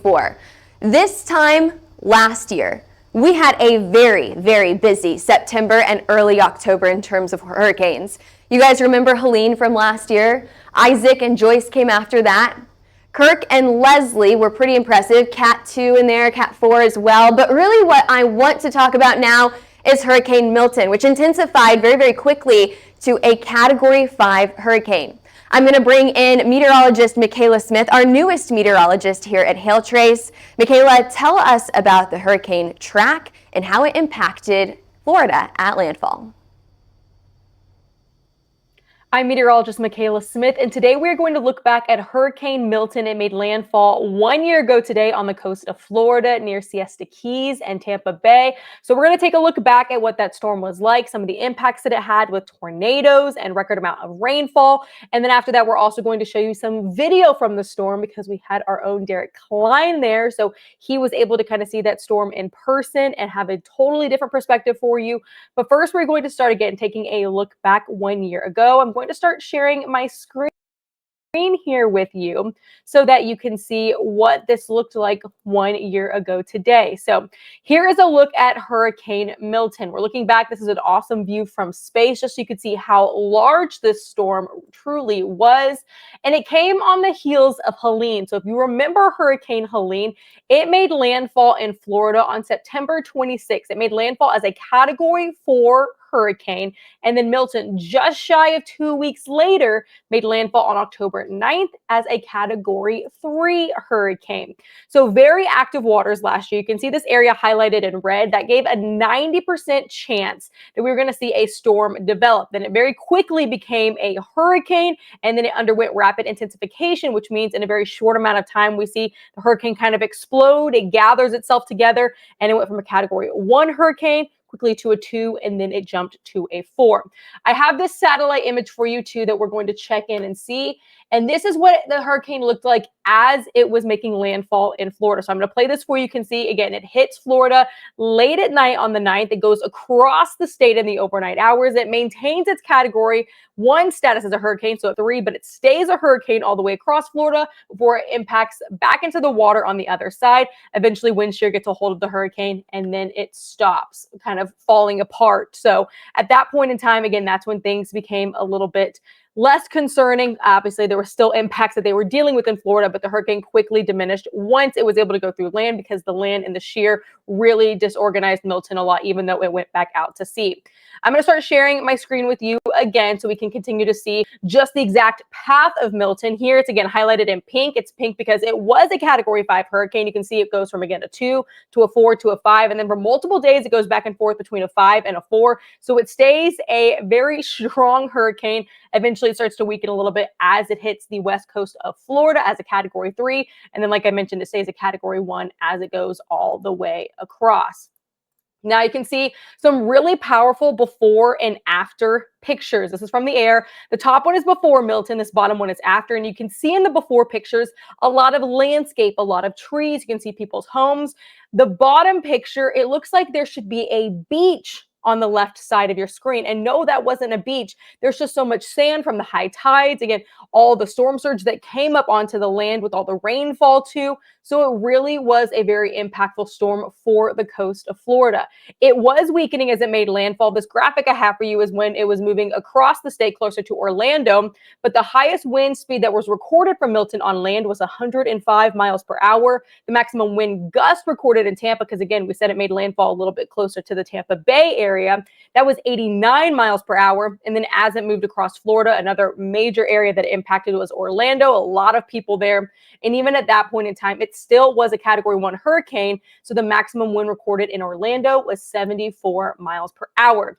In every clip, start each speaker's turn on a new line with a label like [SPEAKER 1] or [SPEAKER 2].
[SPEAKER 1] before. This time last year, we had a very, very busy September and early October in terms of hurricanes. You guys remember Helene from last year? Isaac and Joyce came after that. Kirk and Leslie were pretty impressive. Cat 2 in there, Cat 4 as well. But really what I want to talk about now is Hurricane Milton, which intensified very, very quickly to a Category 5 hurricane. I'm going to bring in meteorologist Mikayla Smith, our newest meteorologist here at HailTrace. Mikayla, tell us about the hurricane track and how it impacted Florida at landfall.
[SPEAKER 2] I'm meteorologist Mikayla Smith, and today we're going to look back at Hurricane Milton. It made landfall 1 year ago today on the coast of Florida near Siesta Keys and Tampa Bay. So we're going to take a look back at what that storm was like, some of the impacts that it had with tornadoes and record amount of rainfall. And then after that, we're also going to show you some video from the storm because we had our own Derik Kline there. So he was able to kind of see that storm in person and have a totally different perspective for you. But first, we're going to start again taking a look back 1 year ago. I'm going to start sharing my screen here with you so that you can see what this looked like 1 year ago today. So here is a look at Hurricane Milton. We're looking back. This is an awesome view from space, just so you could see how large this storm truly was. And it came on the heels of Helene. So if you remember Hurricane Helene, it made landfall in Florida on September 26th. It made landfall as a Category 4 hurricane. And then Milton, just shy of 2 weeks later, made landfall on October 9th as a Category 3 hurricane. So very active waters last year. You can see this area highlighted in red. That gave a 90% chance that we were going to see a storm develop. Then it very quickly became a hurricane, and then it underwent rapid intensification, which means in a very short amount of time, we see the hurricane kind of explode. It gathers itself together, and it went from a Category 1 hurricane quickly to a 2, and then it jumped to a 4. I have this satellite image for you too that we're going to check in and see. And this is what the hurricane looked like as it was making landfall in Florida. So I'm going to play this for you. You can see, again, it hits Florida late at night on the 9th. It goes across the state in the overnight hours. It maintains its Category 1 status as a hurricane, so 3, but it stays a hurricane all the way across Florida before it impacts back into the water on the other side. Eventually, wind shear gets a hold of the hurricane, and then it stops, kind of falling apart. So at that point in time, again, that's when things became a little bit less concerning. Obviously, there were still impacts that they were dealing with in Florida, but the hurricane quickly diminished once it was able to go through land because the land and the shear really disorganized Milton a lot, even though it went back out to sea. I'm going to start sharing my screen with you again so we can continue to see just the exact path of Milton. Here it's again highlighted in pink. It's pink because it was a Category 5 hurricane. You can see it goes from again a 2 to a 4 to a 5, and then for multiple days it goes back and forth between a 5 and a 4. So it stays a very strong hurricane. Eventually it starts to weaken a little bit as it hits the west coast of Florida as a Category 3. And then, like I mentioned, it stays a Category 1 as it goes all the way across. Now you can see some really powerful before and after pictures. This is from the air. The top one is before Milton. This bottom one is after. And you can see in the before pictures a lot of landscape, a lot of trees. You can see people's homes. The bottom picture, it looks like there should be a beach on the left side of your screen. And no, that wasn't a beach. There's just so much sand from the high tides. Again, all the storm surge that came up onto the land with all the rainfall too. So it really was a very impactful storm for the coast of Florida. It was weakening as it made landfall. This graphic I have for you is when it was moving across the state closer to Orlando, but the highest wind speed that was recorded from Milton on land was 105 miles per hour. The maximum wind gust recorded in Tampa, because again, we said it made landfall a little bit closer to the Tampa Bay area, that was 89 miles per hour. And then as it moved across Florida, another major area that it impacted was Orlando, a lot of people there. And even at that point in time, it still was a Category 1 hurricane. So the maximum wind recorded in Orlando was 74 miles per hour.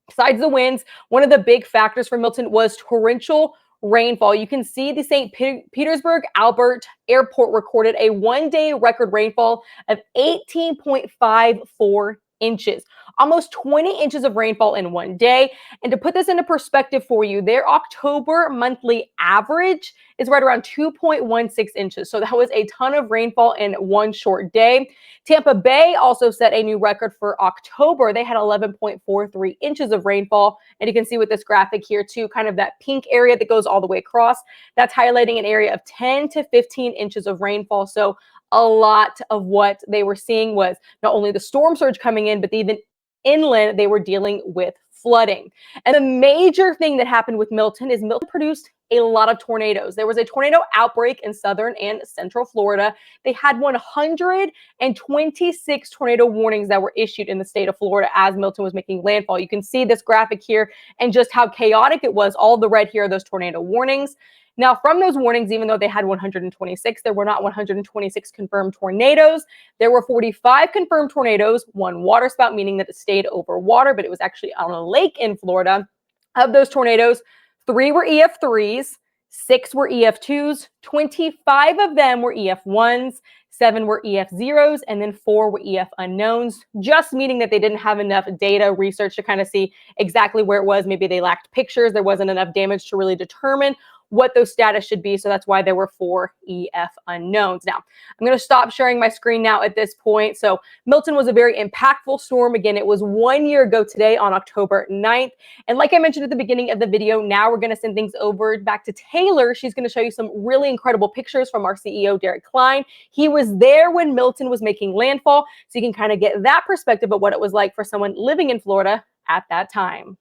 [SPEAKER 2] Besides the winds, one of the big factors for Milton was torrential rainfall. You can see the St. Petersburg Albert Airport recorded a one-day record rainfall of 18.54 inches, almost 20 inches of rainfall in one day. And to put this into perspective for you, their October monthly average is right around 2.16 inches. So that was a ton of rainfall in one short day. Tampa Bay also set a new record for October. They had 11.43 inches of rainfall. And you can see with this graphic here too, kind of that pink area that goes all the way across, that's highlighting an area of 10 to 15 inches of rainfall. So a lot of what they were seeing was not only the storm surge coming in, but even inland, they were dealing with flooding. And the major thing that happened with Milton is Milton produced a lot of tornadoes. There was a tornado outbreak in southern and central Florida. They had 126 tornado warnings that were issued in the state of Florida as Milton was making landfall. You can see this graphic here and just how chaotic it was. All the red here are those tornado warnings. Now, from those warnings, even though they had 126, there were not 126 confirmed tornadoes. There were 45 confirmed tornadoes, one waterspout, meaning that it stayed over water, but it was actually on a lake in Florida. Of those tornadoes, 3 were EF3s, 6 were EF2s, 25 of them were EF1s, 7 were EF0s, and then 4 were EF unknowns, just meaning that they didn't have enough data research to kind of see exactly where it was. Maybe they lacked pictures. There wasn't enough damage to really determine what those status should be. So that's why there were 4 EF unknowns. Now, I'm going to stop sharing my screen now at this point. So Milton was a very impactful storm. Again, it was 1 year ago today on October 9th. And like I mentioned at the beginning of the video, now we're going to send things over back to Taylor. She's going to show you some really incredible pictures from our CEO, Derik Kline. He was there when Milton was making landfall. So you can kind of get that perspective of what it was like for someone living in Florida at that time.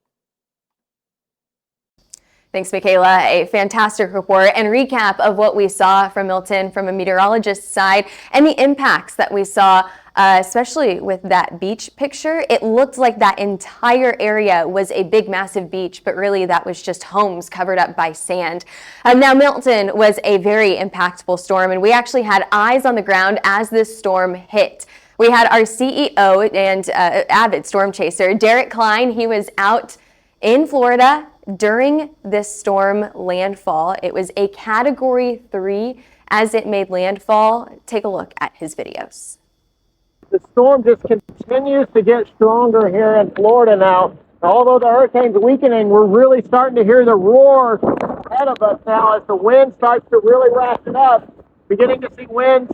[SPEAKER 1] Thanks, Mikayla. A fantastic report and recap of what we saw from Milton from a meteorologist's side and the impacts that we saw, especially with that beach picture. It looked like that entire area was a big, massive beach, but really that was just homes covered up by sand. Now, Milton was a very impactful storm, and we actually had eyes on the ground as this storm hit. We had our CEO and avid storm chaser, Derik Kline. He was out in Florida during this storm landfall. It was a Category 3 as it made landfall. Take a look at his videos.
[SPEAKER 3] The storm just continues to get stronger here in Florida now. Although the hurricane's weakening, we're really starting to hear the roar ahead of us now as the wind starts to really ratchet up. Beginning to see winds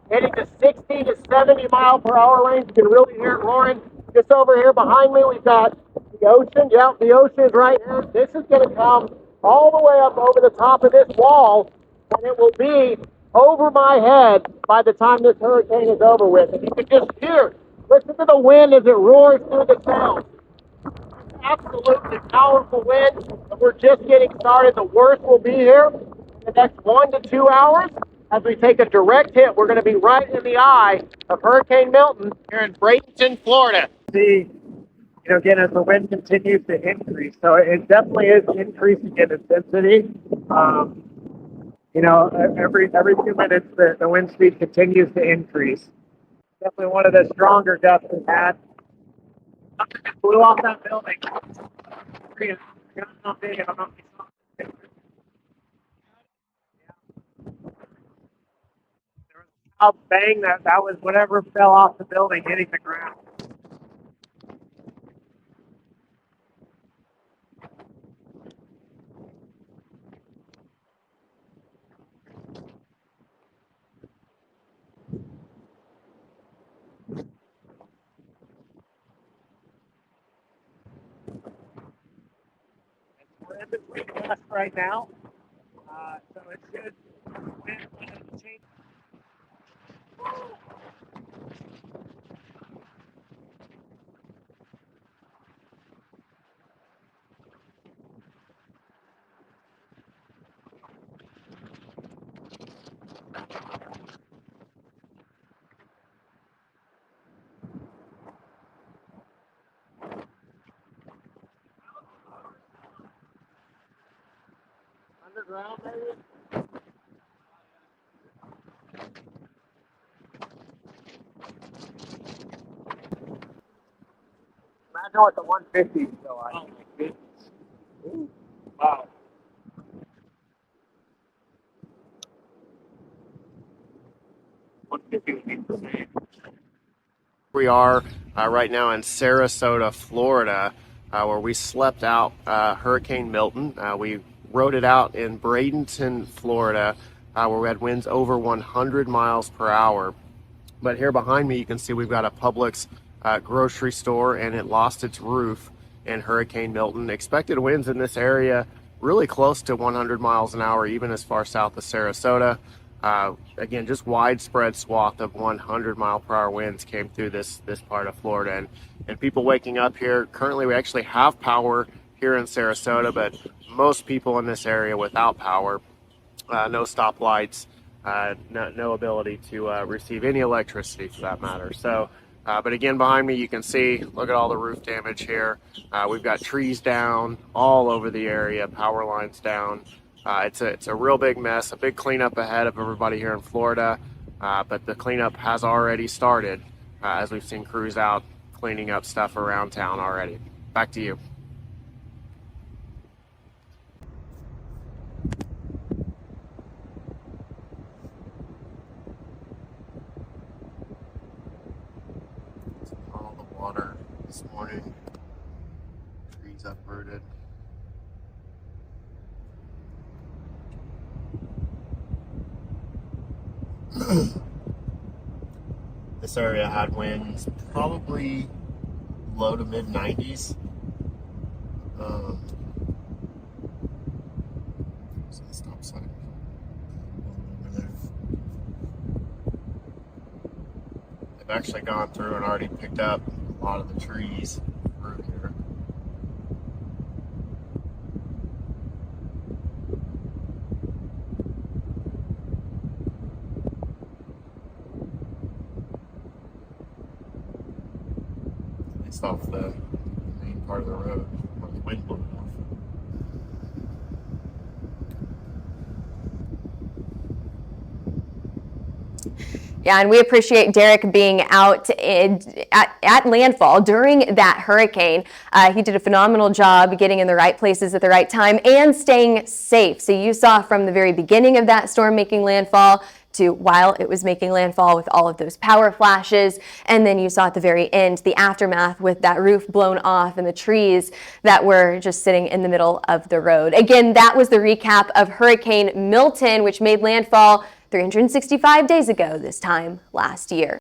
[SPEAKER 3] heading to 60 to 70 mile per hour range. You can really hear it roaring. Just over here behind me, we've got the ocean. Yeah, the ocean is right here. This is going to come all the way up over the top of this wall, and it will be over my head by the time this hurricane is over with. And you can just hear, listen to the wind as it roars through the sound. Absolutely powerful wind, and we're just getting started. The worst will be here in the next 1 to 2 hours. As we take a direct hit, we're going to be right in the eye of Hurricane Milton here in Bradenton, Florida. Again, as the wind continues to increase, so it definitely is increasing in intensity. Every few minutes, the wind speed continues to increase. Definitely one of the stronger gusts we've had. Blew off that building. A bang, that was whatever fell off the building hitting the ground. We're in between gusts right now, so it should change. Underground, maybe? Imagine what the 150 is still like. Oh my goodness. Ooh. Wow.
[SPEAKER 4] We are right now in Sarasota, Florida, where we slept out Hurricane Milton. We rode it out in Bradenton, Florida, where we had winds over 100 miles per hour. But here behind me, you can see we've got a Publix grocery store, and it lost its roof in Hurricane Milton. Expected winds in this area really close to 100 miles an hour, even as far south as Sarasota. Again, just widespread swath of 100-mile-per-hour winds came through this part of Florida, and people waking up here. Currently, we actually have power here in Sarasota, but most people in this area without power, no stoplights, no ability to receive any electricity for that matter. So, but again, behind me, you can see, look at all the roof damage here. We've got trees down all over the area, power lines down. It's a real big mess, a big cleanup ahead of everybody here in Florida, but the cleanup has already started as we've seen crews out cleaning up stuff around town already. Back to you. All the water this morning, trees uprooted. This area had winds probably low to mid 90s. So the stop sign over there. They've actually gone through and already picked up a lot of the trees through here. It's off the main part of the road where the wind blew it off.
[SPEAKER 1] Yeah, and we appreciate Derik being out at Landfall during that hurricane. He did a phenomenal job getting in the right places at the right time and staying safe. So you saw from the very beginning of that storm making landfall to while it was making landfall with all of those power flashes. And then you saw at the very end the aftermath with that roof blown off and the trees that were just sitting in the middle of the road. Again, that was the recap of Hurricane Milton, which made landfall 365 days ago this time last year.